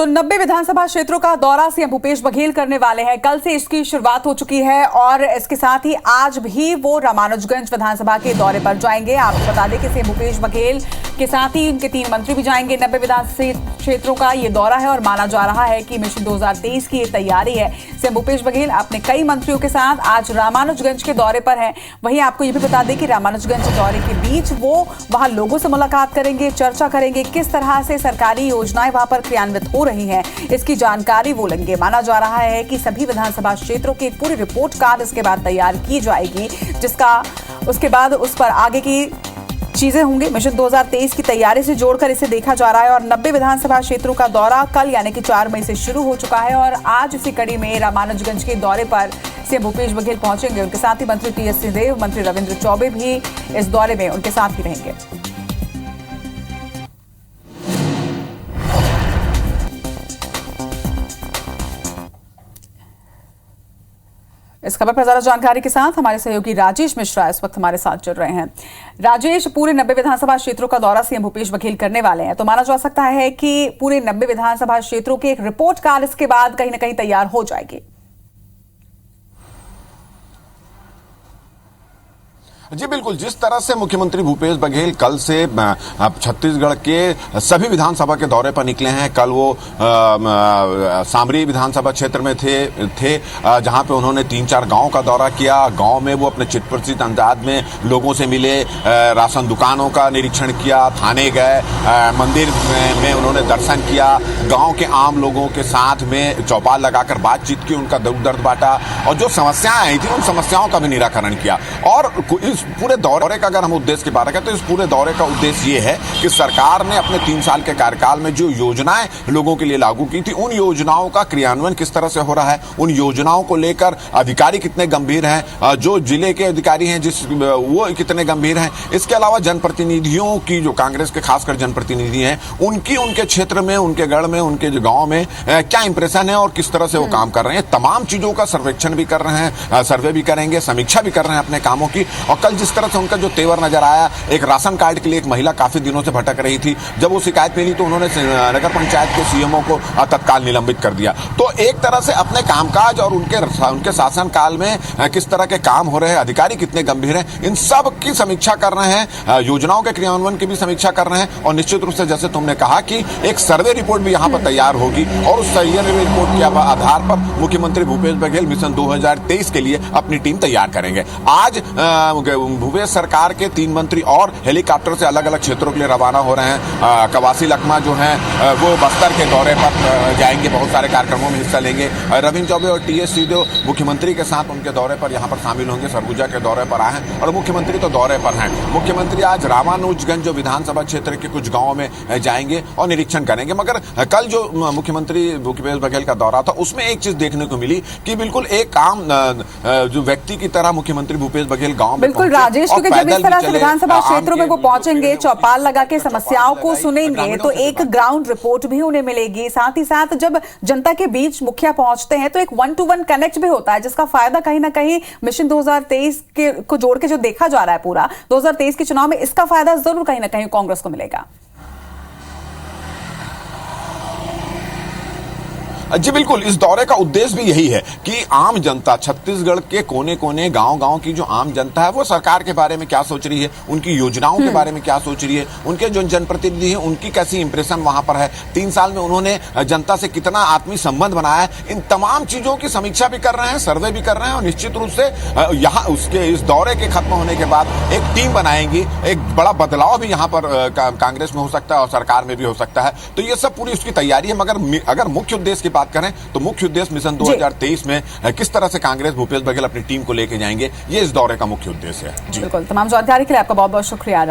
तो 90 विधानसभा क्षेत्रों का दौरा सीएम भूपेश बघेल करने वाले हैं। कल से इसकी शुरुआत हो चुकी है और इसके साथ ही आज भी वो रामानुजगंज विधानसभा के दौरे पर जाएंगे। आपको बता दें कि सीएम भूपेश बघेल के साथ ही उनके 3 मंत्री भी जाएंगे। 90 विधानसभा क्षेत्रों का ये दौरा है और माना जा रहा है कि मिशन 2023 की ये तैयारी है। सीएम भूपेश बघेल अपने कई मंत्रियों के साथ आज रामानुजगंज के दौरे पर हैं। वहीं आपको ये भी बता दें कि रामानुजगंज दौरे के बीच वो वहां लोगों से मुलाकात करेंगे, चर्चा करेंगे किस तरह से सरकारी योजनाएं वहां पर क्रियान्वित हो रही हैं, इसकी जानकारी वो लेंगे। माना जा रहा है कि सभी विधानसभा क्षेत्रों की एक पूरी रिपोर्ट कार्ड इसके बाद तैयार की जाएगी, जिसका उसके बाद उस पर आगे की चीजें होंगी। मिशन 2023 की तैयारी से जोड़कर इसे देखा जा रहा है और 90 विधानसभा क्षेत्रों का दौरा कल यानी कि 4 मई से शुरू हो चुका है और आज इसी कड़ी में रामानुजगंज के दौरे पर सीएम भूपेश बघेल पहुंचेंगे। उनके साथ ही मंत्री टीएस सिंहदेव, मंत्री रविंद्र चौबे भी इस दौरे में उनके साथ ही रहेंगे। इस खबर पर ज्यादा जानकारी के साथ हमारे सहयोगी राजेश मिश्रा इस वक्त हमारे साथ जुड़ रहे हैं। राजेश, पूरे 90 विधानसभा क्षेत्रों का दौरा सीएम भूपेश बघेल करने वाले हैं, तो माना जा सकता है कि पूरे 90 विधानसभा क्षेत्रों की एक रिपोर्ट कार्ड इसके बाद कहीं ना कहीं तैयार हो जाएगी। जी बिल्कुल, जिस तरह से मुख्यमंत्री भूपेश बघेल कल से छत्तीसगढ़ के सभी विधानसभा के दौरे पर निकले हैं। कल वो सामरी विधानसभा क्षेत्र में थे जहां पे उन्होंने 3-4 गांव का दौरा किया। गांव में वो अपने चित परिचित अंदाज में लोगों से मिले, राशन दुकानों का निरीक्षण किया, थाने गए, मंदिर में उन्होंने दर्शन किया, गाँव के आम लोगों के साथ में चौपाल लगाकर बातचीत की, उनका दुख दर्द बांटा और जो समस्याएं आई थी उन समस्याओं का भी निराकरण किया। और इस पूरे दौरे का अगर हम उद्देश्य की बात करें तो इस पूरे दौरे का उद्देश्य ये है कि सरकार ने अपने 3 साल के कार्यकाल में जो योजनाएं लोगों के लिए लागू की थी, उन योजनाओं का क्रियान्वयन किस तरह से हो रहा है, उन योजनाओं को लेकर अधिकारी कितने गंभीर हैं, जो जिले के अधिकारी हैं वो कितने गंभीर हैं। इसके अलावा जनप्रतिनिधियों की, जो कांग्रेस के खासकर जनप्रतिनिधि हैं, उनकी उनके क्षेत्र में, उनके गढ़ में, उनके गाँव में क्या इंप्रेशन है और किस तरह से वो काम कर रहे हैं, तमाम चीजों का सर्वेक्षण भी कर रहे हैं, सर्वे भी करेंगे, समीक्षा भी कर रहे हैं अपने कामों की। और जिस तरह से उनका जो तेवर नजर आया, एक राशन कार्ड के लिए एक महिला काफी दिनों से भटक रही थी, जब वो शिकायत मिली तो उन्होंने नगर पंचायत के सीएमओ को तत्काल निलंबित कर दिया। तो एक तरह से अपने कामकाज और उनके शासन काल में किस तरह के काम हो रहे हैं, अधिकारी कितने गंभीर हैं, इन सब की समीक्षा कर रहे हैं, योजनाओं के क्रियान्वयन की भी समीक्षा कर रहे हैं। और निश्चित रूप से जैसे तुमने कहा कि एक सर्वे रिपोर्ट भी यहाँ पर तैयार होगी और उस सर्वे रिपोर्ट के आधार पर मुख्यमंत्री भूपेश बघेल मिशन 2023 के लिए अपनी टीम तैयार करेंगे। आज भूपेश सरकार के 3 मंत्री और हेलीकॉप्टर से अलग अलग क्षेत्रों के लिए रवाना हो रहे हैं। कवासी लखमा जो हैं वो बस्तर के दौरे पर जाएंगे, बहुत सारे कार्यक्रमों में हिस्सा लेंगे। रविंद्र चौबे और टीएस सिंहदेव मुख्यमंत्री के साथ उनके दौरे पर यहाँ पर शामिल होंगे, सरगुजा के दौरे पर आए हैं और मुख्यमंत्री तो दौरे पर हैं। मुख्यमंत्री आज रामानुजगंज जो विधानसभा क्षेत्र के कुछ गाँवों में जाएंगे और निरीक्षण करेंगे। मगर कल जो मुख्यमंत्री भूपेश बघेल का दौरा था उसमें एक चीज देखने को मिली कि बिल्कुल एक आम जो व्यक्ति की तरह मुख्यमंत्री भूपेश बघेल गाँव में बिल्कुल राजेश, क्योंकि जब इस तरह से विधानसभा क्षेत्रों में वो पहुंचेंगे, चौपाल लगा के समस्याओं को सुनेंगे, तो एक ग्राउंड रिपोर्ट भी उन्हें मिलेगी। साथ ही साथ जब जनता के बीच मुखिया पहुंचते हैं तो एक 1-to-1 कनेक्ट भी होता है, जिसका फायदा कहीं ना कहीं मिशन 2023 के को जोड़ के जो देखा जा रहा है पूरा 2023 के चुनाव में, इसका फायदा जरूर कहीं ना कहीं कांग्रेस को मिलेगा। जी बिल्कुल, इस दौरे का उद्देश्य भी यही है कि आम जनता, छत्तीसगढ़ के कोने कोने गांव-गांव की जो आम जनता है वो सरकार के बारे में क्या सोच रही है, उनकी योजनाओं के बारे में क्या सोच रही है, उनके जो जनप्रतिनिधि हैं उनकी कैसी इंप्रेशन वहां पर है, 3 साल में उन्होंने जनता से कितना आत्मीय संबंध बनाया है, इन तमाम चीजों की समीक्षा भी कर रहे हैं, सर्वे भी कर रहे हैं। और निश्चित रूप से यहाँ उसके इस दौरे के खत्म होने के बाद एक टीम बनाएंगी, एक बड़ा बदलाव भी यहाँ पर कांग्रेस में हो सकता है और सरकार में भी हो सकता है। तो ये सब पूरी उसकी तैयारी है। मगर अगर मुख्य उद्देश्य की बात करें तो मुख्य उद्देश्य मिशन 2023 में किस तरह से कांग्रेस भूपेश बघेल अपनी टीम को लेकर जाएंगे, ये इस दौरे का मुख्य उद्देश्य है। जी बिल्कुल, तमाम जानकारी के लिए आपका बहुत बहुत शुक्रिया।